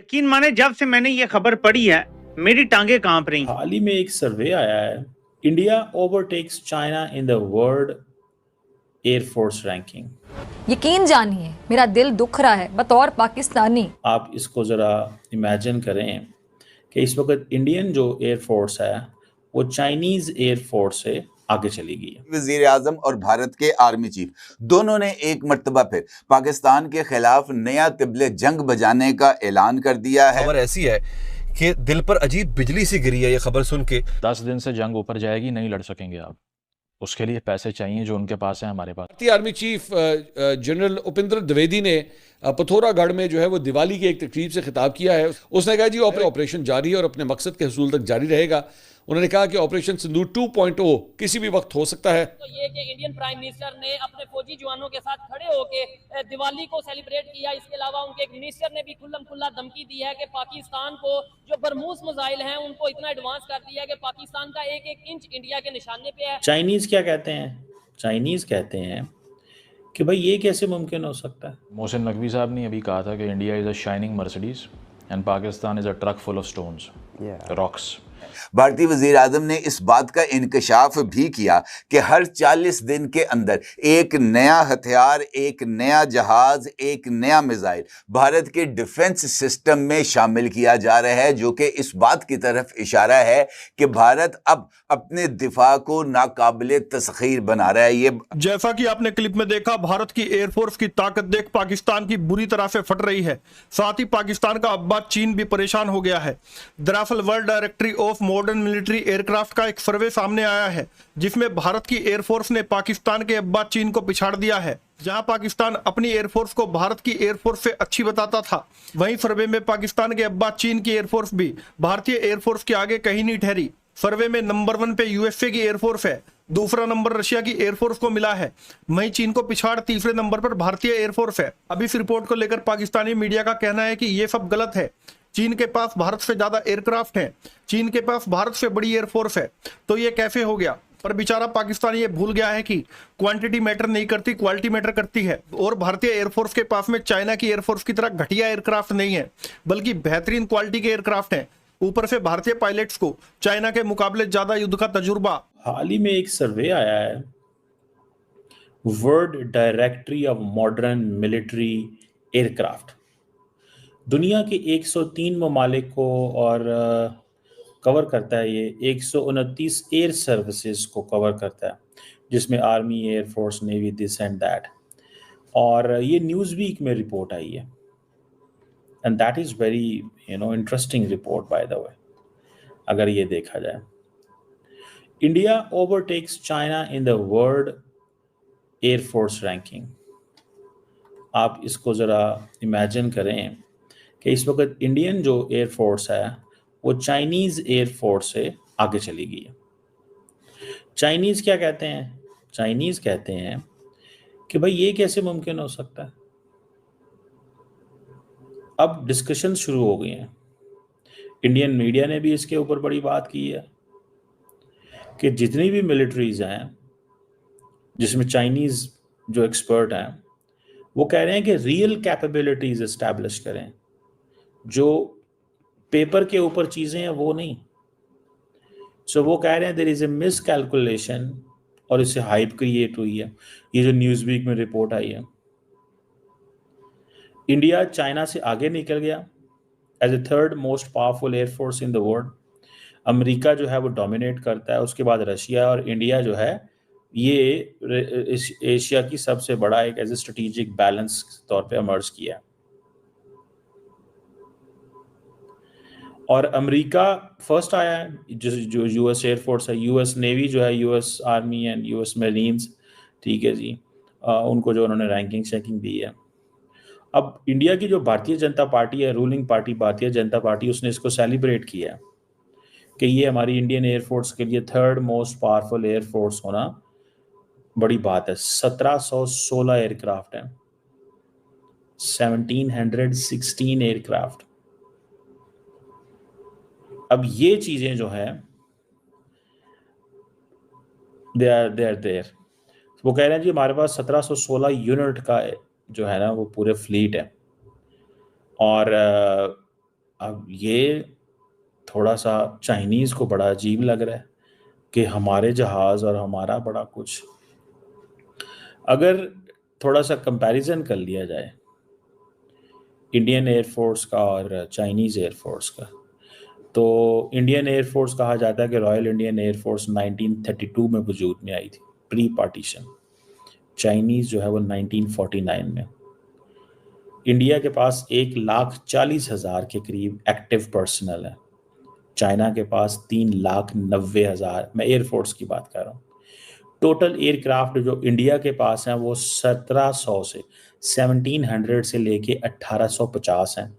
यकीन माने जब से मैंने ये खबर पढ़ी है मेरी टांगे कांप रही। हाल ही में एक सर्वे आया है, India overtakes China in the world air force ranking. यकीन जानिए मेरा दिल दुख रहा है बतौर पाकिस्तानी। आप इसको ज़रा इमेजिन करें कि इस वक्त इंडियन जो एयरफोर्स है वो चाइनीज़ एयरफोर्स से आगे चली गई है। वजीर आजम और भारत के आर्मी चीफ दोनों ने एक मर्तबा फिर पाकिस्तान के खिलाफ नया तिबले जंग बजाने का ऐलान कर दिया है। खबर ऐसी है कि दिल पर अजीब बिजली सी गिरी है ये खबर सुन के। 10 दिन से जंग ऊपर जाएगी, नहीं लड़ सकेंगे आप। उसके लिए पैसे चाहिए जो उनके पास है, हमारे पास। भारतीय army chief general Upendra Dwivedi ने पिथौरागढ़ में जो है वो दिवाली की एक तकरीब से खिताब किया है। उसने कहा जी ऑपरेशन जारी है और अपने मकसद के हसूल तक जारी रहेगा। उन्होंने कहा कि ऑपरेशन सिंदूर 2.0 किसी भी वक्त हो सकता है। तो ये कि इंडियन प्राइम मिनिस्टर ने अपने फौजी जवानों के साथ खड़े होकर दिवाली को सेलिब्रेट किया। इसके अलावा उनके एक मिनिस्टर ने भी खुल्लम खुल्ला धमकी दी है कि पाकिस्तान को जो बरमूस मिसाइल हैं उनको इतना एडवांस कर दिया कि पाकिस्तान का एक एक इंच इंडिया के निशाने पे है। चाइनीज़ क्या कहते हैं? चाइनीज़ कहते हैं कि भाई ये कैसे मुमकिन हो सकता है। मोहसिन नकवी साहब ने अभी कहा था कि India is a shining Mercedes and Pakistan is a truck full of stones, rocks. भारतीय वजीर आजम ने इस बात का इंकशाफ भी किया कि हर 40 दिन के अंदर एक नया हथियार, एक नया जहाज, एक नया मिसाइल भारत के डिफेंस सिस्टम में शामिल किया जा रहा है, जो कि इस बात की तरफ इशारा है कि भारत अब अपने दिफा को नाकाबिले तस्खीर बना रहा है। ये जैसा कि आपने क्लिप में देखा, भारत की एयरफोर्स की ताकत देख पाकिस्तान की बुरी तरह से फट रही है। साथ ही पाकिस्तान का अब्बा चीन भी परेशान हो गया है। दरअसल world directory of modern military aircraft का एक सर्वे सामने आया है जिसमें भारत की एयरफोर्स ने पाकिस्तान के अब्बा चीन को पिछाड़ दिया है। जहां पाकिस्तान अपनी एयरफोर्स को भारत की एयरफोर्स से अच्छी बताता था, वहीं सर्वे में पाकिस्तान के अब्बा चीन की एयरफोर्स भी भारतीय एयरफोर्स के आगे कहीं नहीं ठहरी। सर्वे में नंबर 1 पे यूएसए की एयरफोर्स है, दूसरा नंबर रशिया की एयरफोर्स को मिला है, वहीं चीन को पिछाड़ तीसरे नंबर पर भारतीय एयरफोर्स है। अब इस रिपोर्ट को लेकर पाकिस्तानी मीडिया का कहना है कि ये सब गलत है। चीन के पास भारत से ज्यादा एयरक्राफ्ट हैं, चीन के पास भारत से बड़ी एयरफोर्स है, तो ये कैसे हो गया? पर बेचारा पाकिस्तान ये भूल गया है कि क्वांटिटी मैटर नहीं करती, क्वालिटी मैटर करती है। और भारतीय एयरफोर्स के पास में चाइना की एयरफोर्स की तरह घटिया एयरक्राफ्ट नहीं है, बल्कि बेहतरीन क्वालिटी के एयरक्राफ्ट हैं। ऊपर से भारतीय पायलट्स को चाइना के मुकाबले ज्यादा युद्ध का तजुर्बा। हाल ही में एक सर्वे आया है, world directory of modern military aircraft, दुनिया के 103 ममालिक को और कवर करता है। ये 129 एयर सर्विसेज को कवर करता है, जिसमें army, air force, navy, this and that. और ये न्यूज़ वीक में रिपोर्ट आई है, and that is very interesting report by the way. अगर ये देखा जाए, India overtakes China in the world air force ranking. आप इसको ज़रा इमेजिन करें कि इस वक्त इंडियन जो एयरफोर्स है वो चाइनीज़ एयरफोर्स से आगे चली गई है। चाइनीज़ क्या कहते हैं? चाइनीज़ कहते हैं कि भाई ये कैसे मुमकिन हो सकता है। अब डिस्कशन शुरू हो गई हैं। इंडियन मीडिया ने भी इसके ऊपर बड़ी बात की है कि जितनी भी मिलिट्रीज हैं जिसमें चाइनीज़ जो एक्सपर्ट हैं वो कह रहे हैं कि रियल कैपेबिलिटीज इस्टेब्लिश करें, जो पेपर के ऊपर चीज़ें हैं वो नहीं। सो वो कह रहे हैं there is a miscalculation, और इससे हाइप क्रिएट हुई है। ये जो न्यूज़ वीक में रिपोर्ट आई है, इंडिया चाइना से आगे निकल गया as a third most powerful air force in the world. America जो है वो डोमिनेट करता है, उसके बाद रशिया, और इंडिया जो है ये एशिया की सबसे बड़ा एक एज ए स्ट्रेटेजिक बैलेंस तौर पे इमर्ज किया है। और अमेरिका फर्स्ट आया है, जो यूएस एयरफोर्स है, यूएस नेवी जो है, US army and US marines, ठीक है जी, उनको जो उन्होंने रैंकिंग शैंकिंग दी है। अब इंडिया की जो भारतीय जनता पार्टी है, ruling party Bharatiya Janata party, उसने इसको सेलिब्रेट किया कि ये हमारी इंडियन एयरफोर्स के लिए थर्ड मोस्ट पावरफुल एयरफोर्स होना बड़ी बात है। 1716 एयरक्राफ्ट हैं, 1716 एयरक्राफ्ट। अब ये चीजें जो है दे आर देयर। वो कह रहे हैं जी हमारे पास 1716 यूनिट का जो है ना वो पूरे फ्लीट है, और अब ये थोड़ा सा चाइनीज़ को बड़ा अजीब लग रहा है कि हमारे जहाज़ और हमारा बड़ा कुछ, अगर थोड़ा सा कंपैरिजन कर लिया जाए इंडियन एयरफोर्स का और चाइनीज़ एयरफोर्स का, तो इंडियन एयरफोर्स कहा जाता है कि रॉयल इंडियन एयरफोर्स 1932 में वजूद में आई थी, प्री पार्टीशन। चाइनीज़ जो है वो 1949 में। इंडिया के पास 1,40,000 के करीब एक्टिव पर्सनल है, चाइना के पास 3,90,000, मैं एयरफोर्स की बात कर रहा हूँ। टोटल एयरक्राफ्ट जो इंडिया के पास हैं वो 1700 से 1700 से लेके 1850 हैं,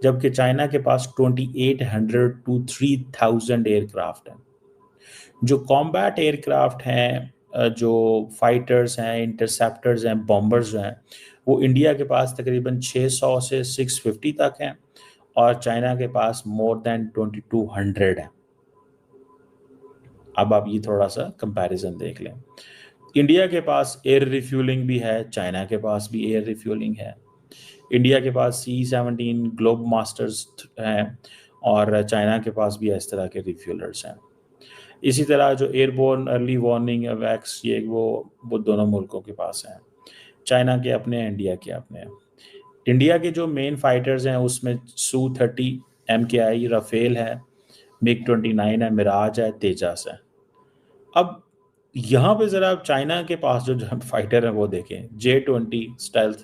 जबकि चाइना के पास 2800 to 3000 एयरक्राफ्ट हैं। जो कॉम्बैट एयरक्राफ्ट हैं, जो फाइटर्स हैं, इंटरसेप्टर्स हैं, बॉम्बर्स हैं, वो इंडिया के पास तकरीबन 600 से 650 तक हैं और चाइना के पास मोर देन 2200 है। अब आप ये थोड़ा सा कंपैरिजन देख लें। इंडिया के पास एयर रिफ्यूलिंग भी है, चाइना के पास भी एयर रिफ्यूलिंग है। इंडिया के पास C-17 ग्लोब मास्टर्स हैं और चाइना के पास भी इस तरह के रिफ्यूलर्स हैं। इसी तरह जो एयरबोर्न अर्ली वार्निंग वैक्स, ये वो दोनों मुल्कों के पास हैं, चाइना के अपने हैं, इंडिया के अपने हैं। इंडिया के जो मेन फाइटर्स हैं उसमें Su-30 MKI राफेल है, MiG-29 है, मिराज है, तेजस है। अब यहाँ पे ज़रा चाइना के पास जो फाइटर हैं वो देखें, J-20 stealth,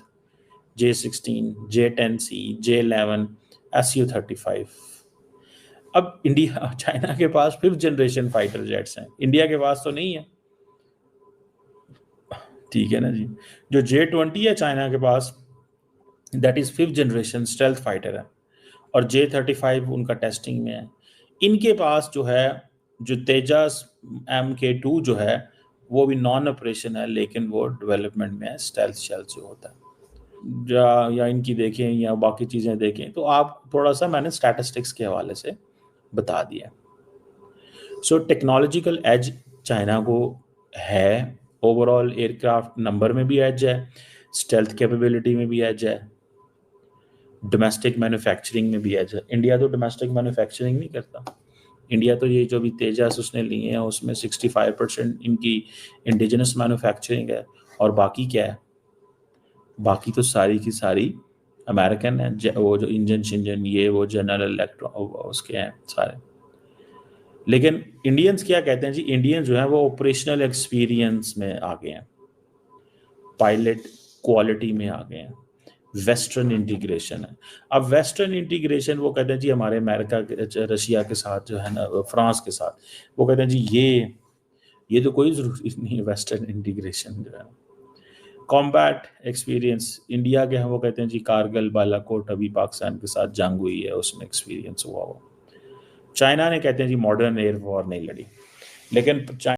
J-16, J-10C, J-11, Su-35। अब इंडिया, चाइना के पास 5th जनरेशन फाइटर जेट्स हैं, इंडिया के पास तो नहीं है, ठीक है ना जी। जो J-20 है चाइना के पास, that is 5th generation stealth fighter है, और J-35 उनका टेस्टिंग में है। इनके पास जो है, जो तेजस MK2 जो है वो भी नॉन ऑपरेशन है, लेकिन वो डेवलपमेंट में है, स्टेल्थ शेल जो होता है। या इनकी देखें या बाकी चीज़ें देखें तो आप थोड़ा सा, मैंने स्टैटिस्टिक्स के हवाले से बता दिया। सो टेक्नोलॉजिकल एज चाइना को है, ओवरऑल एयरक्राफ्ट नंबर में भी एज है, स्टेल्थ कैपेबिलिटी में भी एज है, डोमेस्टिक मैन्युफैक्चरिंग में भी एज है। इंडिया तो डोमेस्टिक मैन्युफैक्चरिंग नहीं करता। इंडिया तो ये जो भी तेजस उसने लिए हैं उसमें 65% इनकी इंडिजिनस मैन्युफैक्चरिंग है, और बाकी क्या है, बाकी तो सारी की सारी अमेरिकन है। वो जो इंजन ये वो जनरल इलेक्ट्रो उसके हैं सारे। लेकिन इंडियंस क्या कहते हैं जी, इंडियन जो है वो ऑपरेशनल एक्सपीरियंस में आ गए हैं, पायलट क्वालिटी में आ गए हैं, वेस्टर्न इंटीग्रेशन है। अब वेस्टर्न इंटीग्रेशन वो कहते हैं जी हमारे अमेरिका रशिया के साथ जो है ना, फ्रांस के साथ, वो कहते हैं जी ये तो कोई ज़रूरी नहीं है वेस्टर्न इंटीग्रेशन जो है। कॉम्बैट एक्सपीरियंस इंडिया के हैं, वो कहते हैं जी कारगिल, बालाकोट, अभी पाकिस्तान के साथ जंग हुई है उसमें एक्सपीरियंस हुआ हो। चाइना ने कहते हैं जी मॉडर्न एयर वॉर नहीं लड़ी, लेकिन